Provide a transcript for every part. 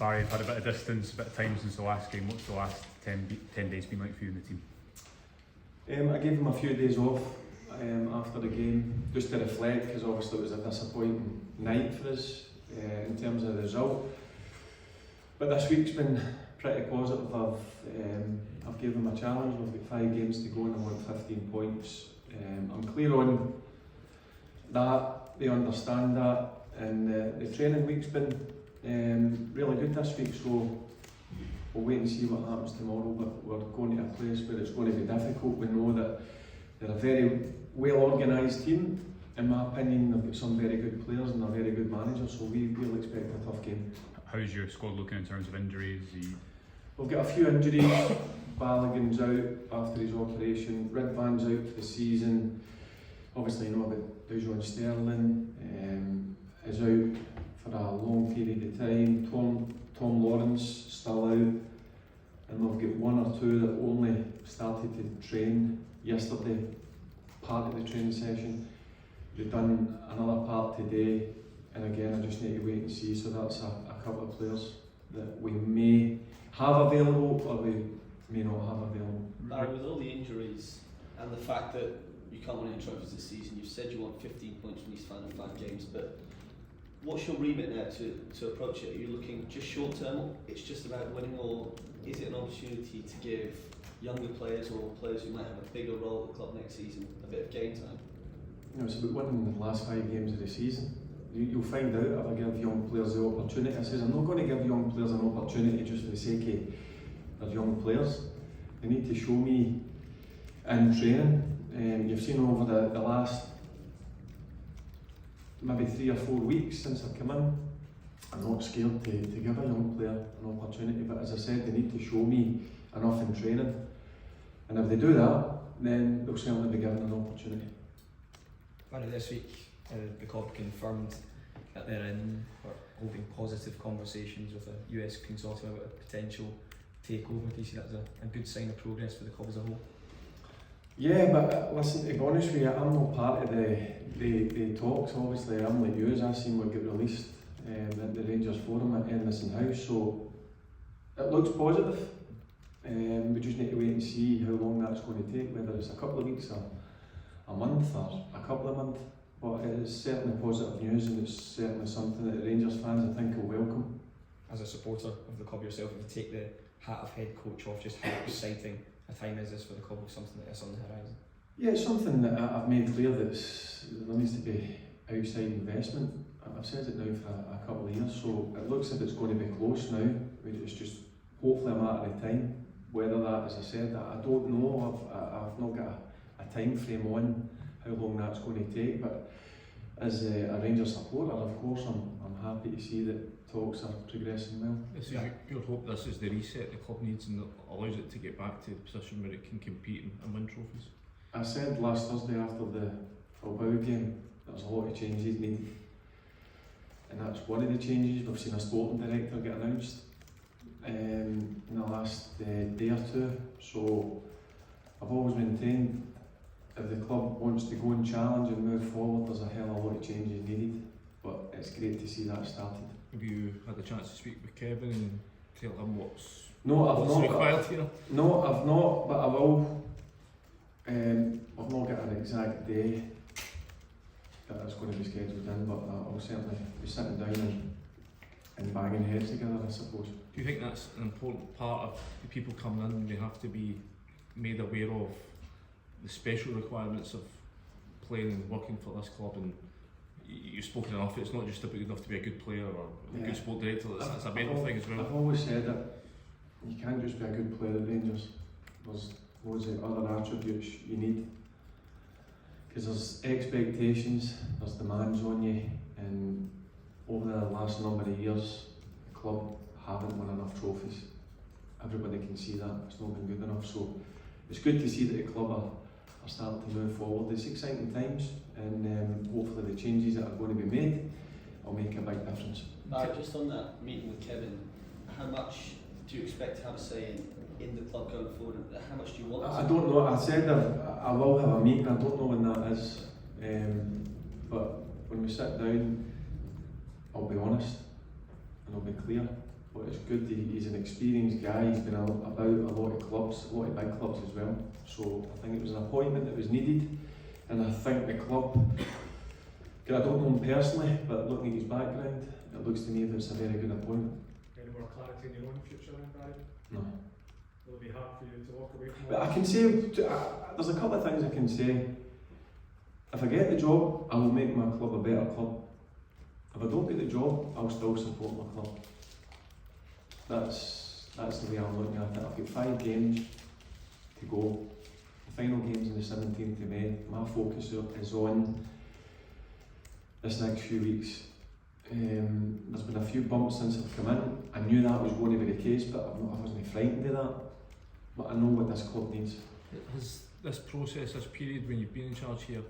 Barry, you've had a bit of distance, a bit of time since the last game. What's the last 10 days been like for you and the team? I gave him a few days off after the game, just to reflect, because obviously it was a disappointing night for us in terms of the result. But this week's been pretty positive. I've given him a challenge. We've got 5 games to go and I want 15 points. I'm clear on that, they understand that, and the training week's been really good this week, so we'll wait and see what happens tomorrow. But we're going to a place where it's going to be difficult. We know that they're a very well organised team. In my opinion, they've got some very good players and a very good manager, so we'll expect a tough game. How's your squad looking in terms of injuries? We've got a few injuries. Balogun's out after his operation. Ridvan's out for the season. Obviously, you know about Dujon Sterling is out for a long period of time. Tom Lawrence still out, and we've got 1 or 2 that only started to train yesterday, part of the training session. We've done another part today, and again I just need to wait and see. So that's a couple of players that we may have available or we may not have available. Barry, with all the injuries and the fact that you can't win any trophies this season, you've said you want 15 points from these final 5 games, but what's your remit now to approach it? Are you looking just short term, it's just about winning, or is it an opportunity to give younger players or players who might have a bigger role at the club next season a bit of game time? You know, it's about winning the last 5 games of the season. You'll find out if I give young players the opportunity. I says I'm not going to give young players an opportunity just for the sake of they're young players. They need to show me in training. You've seen over the last maybe 3 or 4 weeks since I've come in, I'm not scared to give a young player an opportunity, but as I said, they need to show me enough in training, and if they do that, then they'll certainly be given an opportunity. Barry, this week the club confirmed that they're holding positive conversations with a US consortium about a potential takeover. Do you see that as a good sign of progress for the club as a whole? Yeah, but listen, to be honest with you, I'm not part of the talks. Obviously, I'm like you, as I seen what get released at the Rangers Forum at Edmiston House, so it looks positive. We just need to wait and see how long that's going to take, whether it's a couple of weeks or a month or a couple of months. But it is certainly positive news, and it's certainly something that Rangers fans, I think, will welcome. As a supporter of the club yourself, if you take the hat of head coach off, just how exciting a time is this for the club with something like this on the horizon? Yeah, it's something that I've made clear that there needs to be outside investment. I've said it now for a couple of years, so it looks as if it's going to be close now. It's just hopefully a matter of time. Whether that, as I said, I don't know. I've not got a time frame on how long that's going to take, but as a Rangers supporter, of course, I'm happy to see that talks are progressing well. This is your hope this is the reset the club needs and allows it to get back to the position where it can compete and win trophies? I said last Thursday after the Falbao game, there's a lot of changes needed, and that's one of the changes. We've seen a sporting director get announced in the last day or 2, so I've always maintained if the club wants to go and challenge and move forward, there's a hell of a lot of changes needed, but it's great to see that started. Have you had the chance to speak with Kevin and tell him what's required here? No, I've not, but I will. I've not got an exact day that it's going to be scheduled in, but I'll certainly be sitting down and banging heads together, I suppose. Do you think that's an important part of the people coming in? They have to be made aware of the special requirements of playing and working for this club, and you've spoken enough, it's not just about enough to be a good player or a good sport director, that's a mental thing as well. I've always said that you can't just be a good player at Rangers. There's loads of other attributes you need, because there's expectations, there's demands on you, and over the last number of years the club haven't won enough trophies. Everybody can see that, it's not been good enough, so it's good to see that the club are starting to move forward. It's exciting times, and hopefully the changes that are going to be made will make a big difference. Just on that meeting with Kevin, how much do you expect to have a say in the club going forward? How much do you want? I don't know. I said I will have a meeting. I don't know when that is, but when we sit down, I'll be honest and I'll be clear. but it's good that he's an experienced guy. He's been about a lot of clubs, a lot of big clubs as well. So I think it was an appointment that was needed, and I think the club, I don't know him personally, but looking at his background, it looks to me that it's a very good appointment. Any more clarity in your own future then, Barry? No. Will it be hard for you to walk away from But all I can say, there's a couple of things I can say. If I get the job, I will make my club a better club. If I don't get the job, I'll still support my club. That's the way I'm looking at it. I've got 5 games to go. The final game's on the 17th of May. My focus is on this next few weeks. There's been a few bumps since I've come in. I knew that was going to be the case, but I wasn't frightened of that. But I know what this club needs. Has this process, this period when you've been in charge here,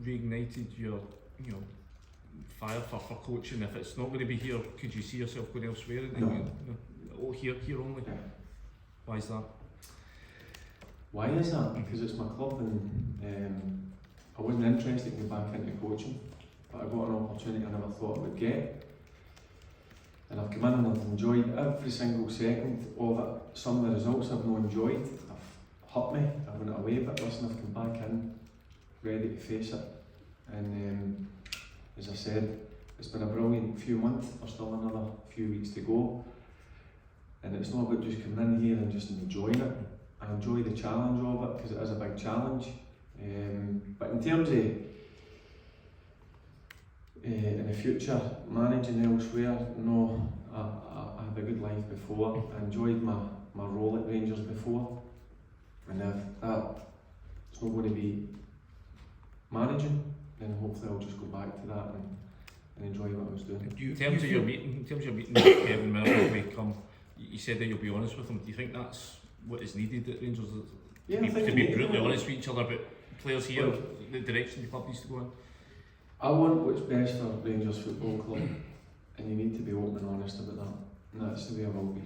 reignited your, fire for coaching? If it's not going to be here, could you see yourself going elsewhere? No. Here only? Yeah. Why is that? Why is that? Because it's my club, and I wasn't interested in going back into coaching, but I got an opportunity I never thought I would get. And I've come in and I've enjoyed every single second of it. Some of the results I've not enjoyed, have hurt me, I went away, but listen, I've come back in, ready to face it. And as I said, it's been a brilliant few months. There's still another few weeks to go. And it's not about just coming in here and just enjoying it. I enjoy the challenge of it because it is a big challenge. But in terms of in the future, managing elsewhere, no, I had a good life before. I enjoyed my role at Rangers before. And if it's not going to be managing, then hopefully I'll just go back to that and enjoy what I was doing. In terms of your meeting with Kevin Miller, when we come, you said that you'll be honest with him. Do you think that's what is needed at Rangers? Yeah, to be brutally honest with each other about players here, the direction the club needs to go in? I want what's best for Rangers Football Club, and you need to be open and honest about that. And that's the way I will be.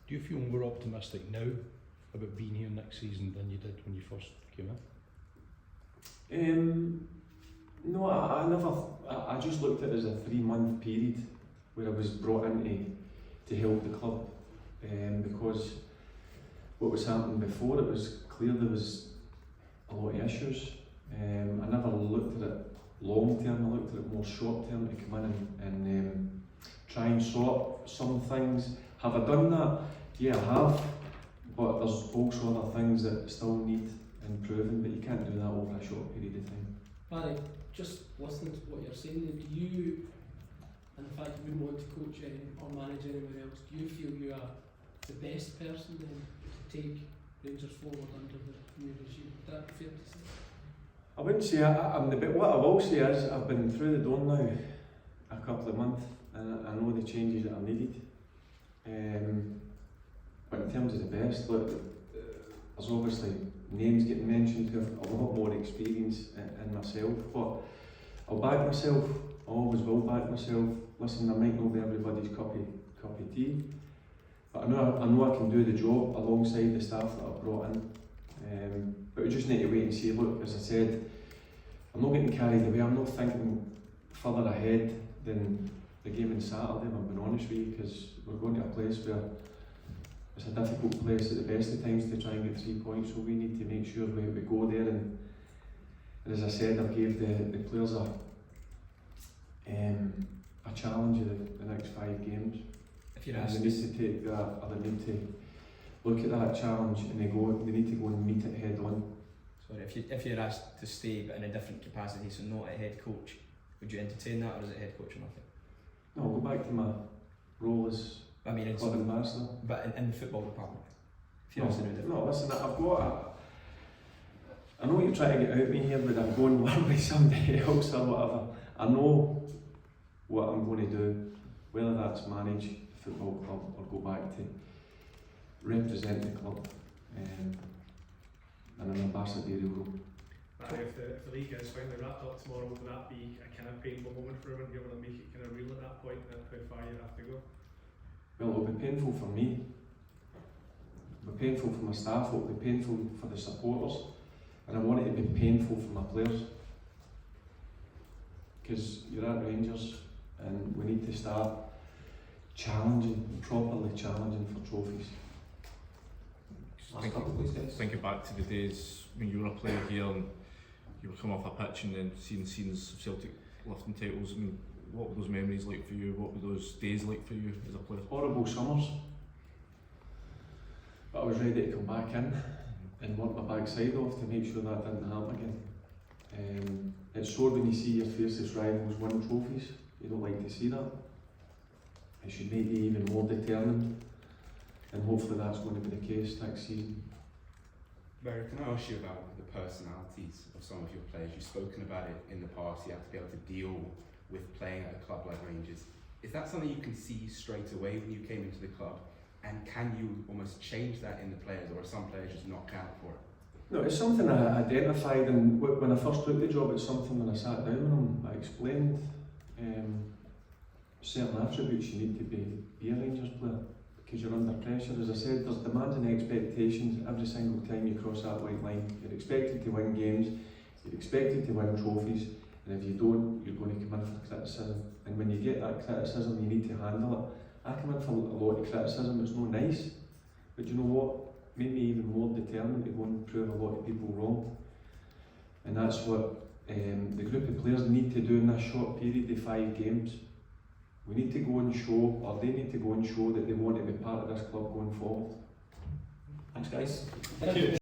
Do you feel more optimistic now about being here next season than you did when you first came in? No, I just looked at it as a 3-month period where I was brought in to help the club, because what was happening before, it was clear there was a lot of issues. I never looked at it long term, I looked at it more short term, to come in and try and sort some things. Have I done that? Yeah, I have, but there's also other things that still need improving, but you can't do that over a short period of time. Barry, just listening to what you're saying, do you, and the fact you wouldn't want to coach or manage anywhere else, do you feel you are the best person then to take Rangers forward under the new regime? Would that be fair to say? I wouldn't say I'm the bit. What I will say is I've been through the door now a couple of months, and I know the changes that are needed. But in terms of the best, look, there's obviously names getting mentioned who have a lot more experience in myself, but I'll back myself. I always will back myself. Listen, I might not be everybody's cup of tea, but I know I can do the job alongside the staff that I've brought in. But we just need to wait and see. Look, as I said, I'm not getting carried away. I'm not thinking further ahead than the game on Saturday, if I'm being honest with you, because we're going to a place where it's a difficult place at the best of times to try and get 3 points, so we need to make sure we go there. And as I said, I gave the players a challenge of the next 5 games. If you're And asked, they need to take that, or they need to look at that challenge and they need to go and meet it head on. sorry, if you're asked to stay but in a different capacity, so not a head coach, would you entertain that, or is it head coach or nothing? No, I'll go back to my role as I mean, in club some, ambassador. but in the football department. If you're asked to do it. No, listen, I've got I know you're trying to get out of me here, but I'm going to work with somebody else or whatever. I know what I'm going to do, whether that's manage the football club or go back to represent the club in an ambassadorial role. Barry, if the league is finally wrapped up tomorrow, will that be a kind of painful moment for everyone? You're going to make it kind of real at that point, and how far you have to go? Well, it'll be painful for me. It'll be painful for my staff, it'll be painful for the supporters, and I want it to be painful for my players. Because you're at Rangers and we need to start challenging, properly challenging for trophies. Last couple of weeks, guys. Thinking back to the days when you were a player here and you were coming off a pitch and then seeing scenes of Celtic lifting titles, I mean, what were those memories like for you? What were those days like for you as a player? Horrible summers, but I was ready to come back in and work my backside off to make sure that didn't happen again. It's sore when you see your fiercest rivals win trophies. You don't like to see that. It should make you even more determined, and hopefully that's going to be the case next season. Barry, can I ask you about the personalities of some of your players? You've spoken about it in the past, you have to be able to deal with playing at a club like Rangers. Is that something you can see straight away when you came into the club? And can you almost change that in the players, or are some players just not count for it? No, it's something I identified, and when I first took the job, it's something when I sat down with them, I explained certain attributes you need to be a Rangers player, because you're under pressure. As I said, there's demands and expectations every single time you cross that white line. You're expected to win games, you're expected to win trophies, and if you don't, you're going to come in for criticism. And when you get that criticism, you need to handle it. I come in for a lot of criticism, it's not nice, but you know what? Made me even more determined to go and prove a lot of people wrong. And that's what the group of players need to do in this short period of 5 games. We need to go and show, or they need to go and show that they want to be part of this club going forward. Thanks, guys. Thank you.